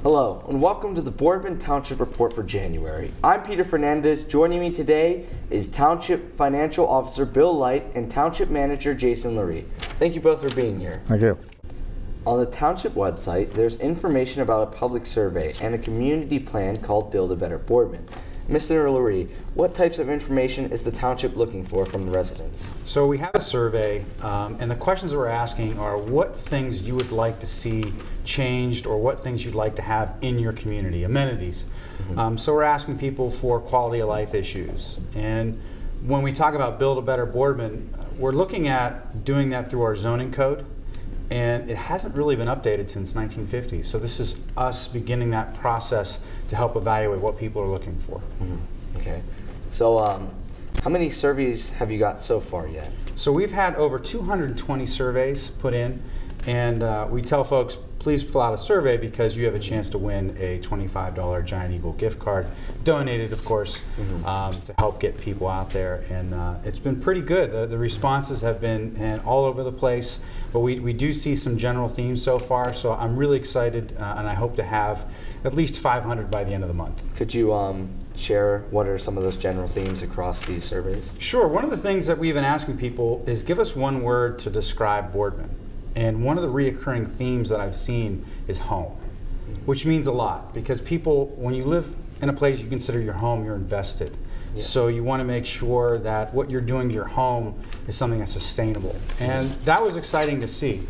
Hello, and welcome to the Boardman Township Report for January. I'm Peter Fernandez. Joining me today is Township Financial Officer Bill Light and Township Manager Jason Lurie. Thank you both for being here. Thank you. On the Township website, there's information about a public survey and a community plan called Build a Better Boardman. Mr. Lurie, what types of information is the Township looking for from the residents? So we have a survey, and the questions that we're asking are what things you would like to see changed or what things you'd like to have in your community, amenities. So we're asking people for quality of life issues. And when we talk about Build a Better Boardman, we're looking at doing that through our zoning code. And it hasn't really been updated since 1950. So this is us beginning that process to help evaluate what people are looking for. Okay. So how many surveys have you got so far yet? So we've had over 220 surveys put in, and we tell folks, please fill out a survey because you have a chance to win a $25 Giant Eagle gift card, donated, of course, to help get people out there. And it's been pretty good. The responses have been all over the place, but we do see some general themes so far. So I'm really excited, and I hope to have at least 500 by the end of the month. Could you share what are some of those general themes across these surveys? Sure. One of the things that we've been asking people is give us one word to describe Boardman. And one of the reoccurring themes that I've seen is home, which means a lot because people, when you live in a place you consider your home, you're invested. Yeah. So you want to make sure that what you're doing to your home is something that's sustainable. And that was exciting to see.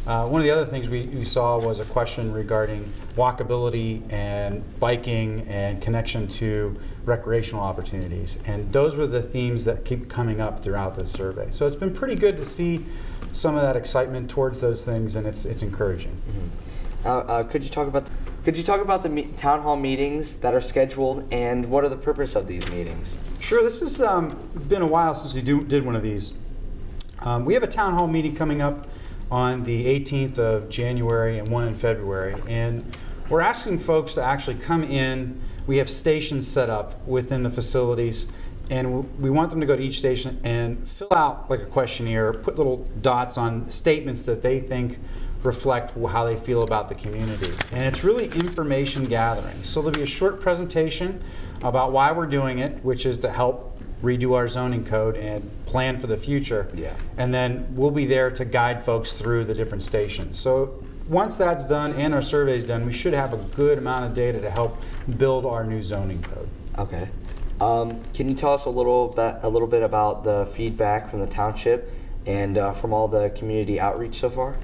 One of the other things we saw was a question regarding walkability and biking and connection to recreational opportunities. And those were the themes that keep coming up throughout this survey. So it's been pretty good to see some of that excitement towards those things, and it's encouraging. Could you talk about the town hall meetings that are scheduled, and what are the purpose of these meetings? Sure. This has been a while since we did one of these. We have a town hall meeting coming up on the 18th of January and one in February, and we're asking folks to actually come in. We have stations set up within the facilities, and we want them to go to each station and fill out like a questionnaire, put little dots on statements that they think reflect how they feel about the community. And it's really information gathering. So there'll be a short presentation about why we're doing it, which is to help redo our zoning code and plan for the future. Yeah. And then we'll be there to guide folks through the different stations. So once that's done and our survey's done, we should have a good amount of data to help build our new zoning code. Okay. Can you tell us a little bit about the feedback from the township and from all the community outreach so far?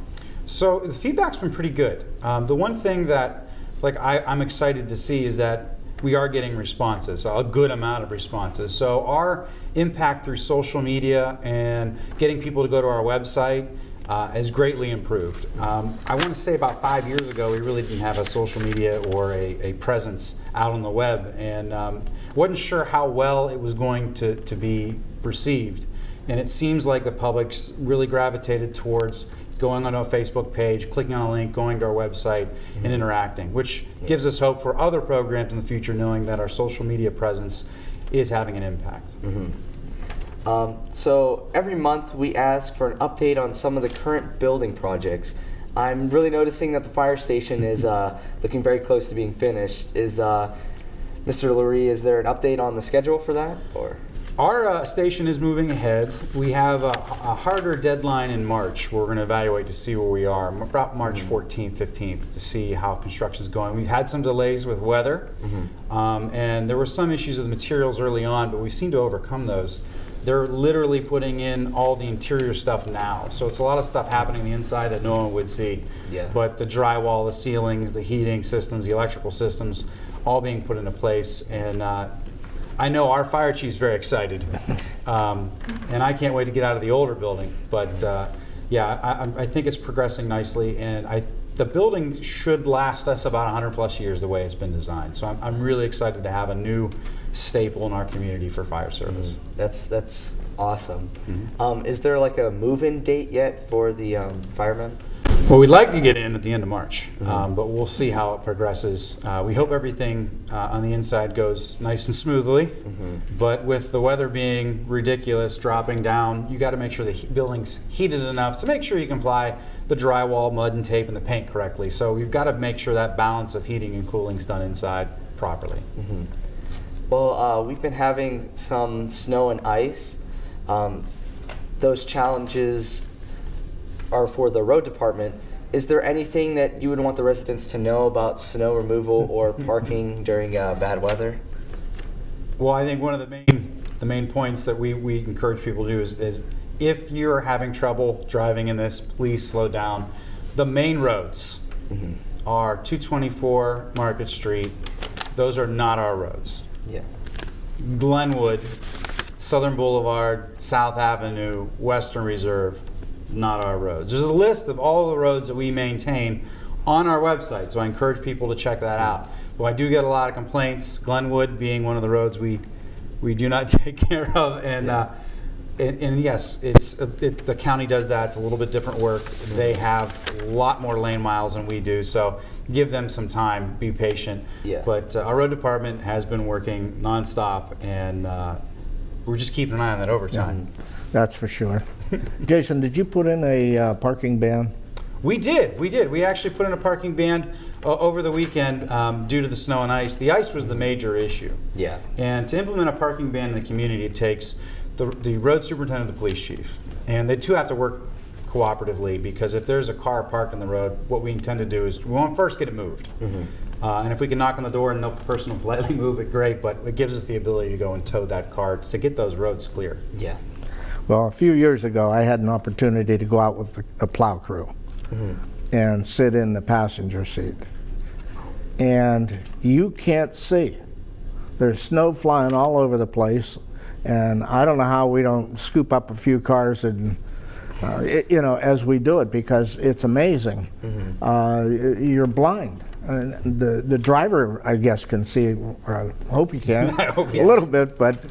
So the feedback's been pretty good. The one thing that I'm excited to see is that we are getting responses, a good amount of responses. So our impact through social media and getting people to go to our website has greatly improved. I want to say about 5 years ago, we really didn't have a social media or a presence out on the web, and wasn't sure how well it was going to be received. And it seems like the public's really gravitated towards going on a Facebook page, clicking on a link, going to our website, and interacting, which gives us hope for other programs in the future, knowing that our social media presence is having an impact. So every month we ask for an update on some of the current building projects. I'm really noticing that the fire station is looking very close to being finished. Mr. Lurie, is there an update on the schedule for that? Or? Our station is moving ahead. We have a harder deadline in March. We're going to evaluate to see where we are, about March 14th, 15th, to see how construction is going. We've had some delays with weather, and there were some issues with the materials early on, but we seem to overcome those. They're literally putting in all the interior stuff now. So it's a lot of stuff happening on the inside that no one would see. Yeah. But the drywall, the ceilings, the heating systems, the electrical systems, all being put into place. And I know our fire chief's very excited. And I can't wait to get out of the older building. But I think it's progressing nicely. And the building should last us about 100 plus years the way it's been designed. So I'm really excited to have a new staple in our community for fire service. That's awesome. Is there like a move-in date yet for the firemen? Well, we'd like to get in at the end of March, but we'll see how it progresses. We hope everything on the inside goes nice and smoothly, but with the weather being ridiculous, dropping down, you got to make sure the building's heated enough to make sure you can apply the drywall, mud and tape, and the paint correctly. So we've got to make sure that balance of heating and cooling is done inside properly. Well, we've been having some snow and ice. Those challenges are for the road department. Is there anything that you would want the residents to know about snow removal or parking during bad weather? Well, I think one of the main points that we encourage people to do is if you're having trouble driving in this, please slow down. The main roads are 224 Market Street. Those are not our roads. Yeah. Glenwood, Southern Boulevard, South Avenue, Western Reserve, not our roads. There's a list of all the roads that we maintain on our website, so I encourage people to check that out. Well, I do get a lot of complaints, Glenwood being one of the roads we do not take care of, and yes, the county does that. It's a little bit different work. They have a lot more lane miles than we do, so give them some time, be patient. Yeah. But our road department has been working nonstop, and we're just keeping an eye on that overtime. That's for sure. Jason, did you put in a parking ban? We did. We actually put in a parking ban over the weekend due to the snow and ice. The ice was the major issue. Yeah. And to implement a parking ban in the community, it takes the road superintendent and the police chief. And they two have to work cooperatively, because if there's a car parked on the road, what we intend to do is we want to first get it moved. And if we can knock on the door and no person will politely move it, great, but it gives us the ability to go and tow that car to get those roads clear. Yeah. Well, a few years ago, I had an opportunity to go out with a plow crew and sit in the passenger seat. And you can't see. There's snow flying all over the place, and I don't know how we don't scoop up a few cars and as we do it, because it's amazing. You're blind. And the driver, I guess, can see, or I hope you can, I hope, a little bit, but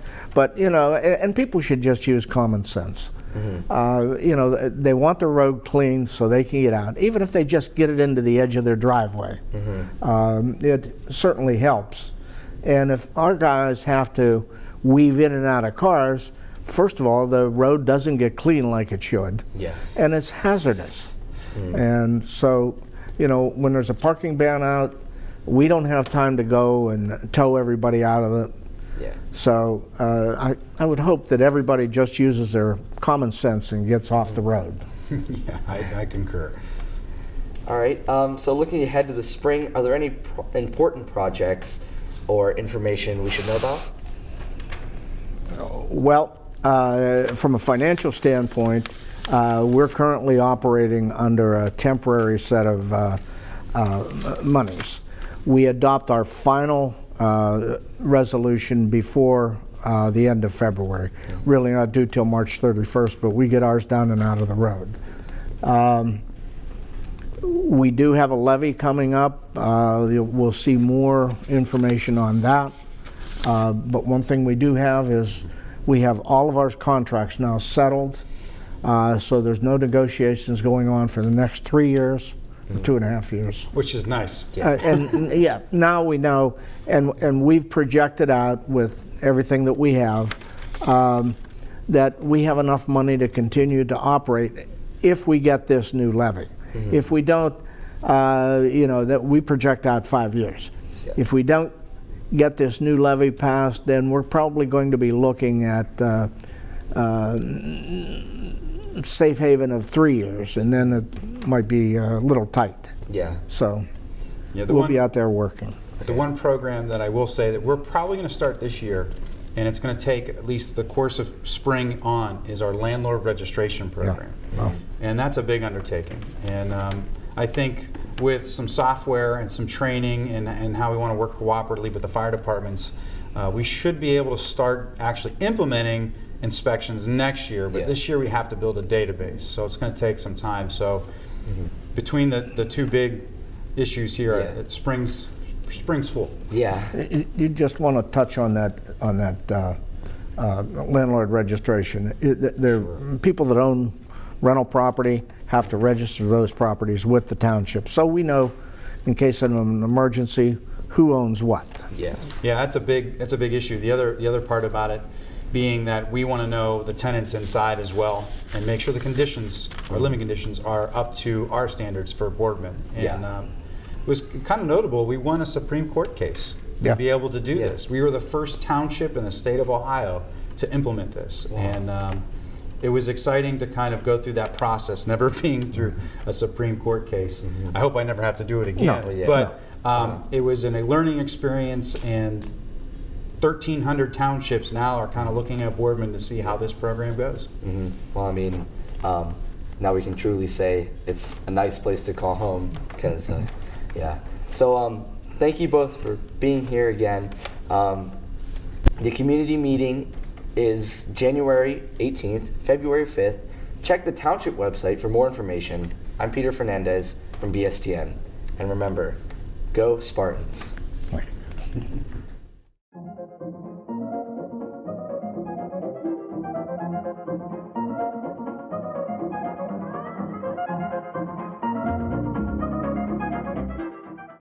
and people should just use common sense. They want the road clean so they can get out, even if they just get it into the edge of their driveway. It certainly helps. And if our guys have to weave in and out of cars, first of all, the road doesn't get clean like it should. Yeah. And it's hazardous. And so, when there's a parking ban out, we don't have time to go and tow everybody out of it. Yeah. So I would hope that everybody just uses their common sense and gets off the road. Yeah, I concur. All right. So looking ahead to the spring, are there any important projects or information we should know about? Well, from a financial standpoint, we're currently operating under a temporary set of monies. We adopt our final resolution before the end of February. Really not due till March 31st, but we get ours down and out of the road. We do have a levy coming up. We'll see more information on that. But one thing we do have is we have all of our contracts now settled. So there's no negotiations going on for the next 3 years, or 2.5 years. Which is nice. And now we know, and we've projected out with everything that we have, that we have enough money to continue to operate if we get this new levy. If we don't, that we project out 5 years. Yeah. If we don't get this new levy passed, then we're probably going to be looking at safe haven of 3 years, and then it might be a little tight. Yeah. So Yeah, we'll be out there working. The one program that I will say that we're probably going to start this year, and it's going to take at least the course of spring on, is our landlord registration program. Wow. And that's a big undertaking. And I think with some software and some training and how we want to work cooperatively with the fire departments, we should be able to start actually implementing inspections next year, but this year we have to build a database, so it's going to take some time. So between the two big issues here, it spring's full. Yeah. You just want to touch on that landlord registration. There are people that own rental property have to register those properties with the township, so we know, in case of an emergency, who owns what. Yeah. Yeah, that's a big issue. The other part about it being that we want to know the tenants inside as well and make sure the conditions, our living conditions, are up to our standards for Boardman. And Yeah. it was kind of notable. We won a Supreme Court case to Yeah. be able to do Yeah. this. We were the first township in the state of Ohio to implement this. And it was exciting to kind of go through that process, never being through a Supreme Court case. I hope I never have to do it again. No. Yeah. But it was a learning experience, and 1,300 townships now are kind of looking at Boardman to see how this program goes. Well, I mean, now we can truly say it's a nice place to call home because, yeah. So thank you both for being here again. The community meeting is January 18th, February 5th. Check the township website for more information. I'm Peter Fernandez from BSTN. And remember, go Spartans. Right.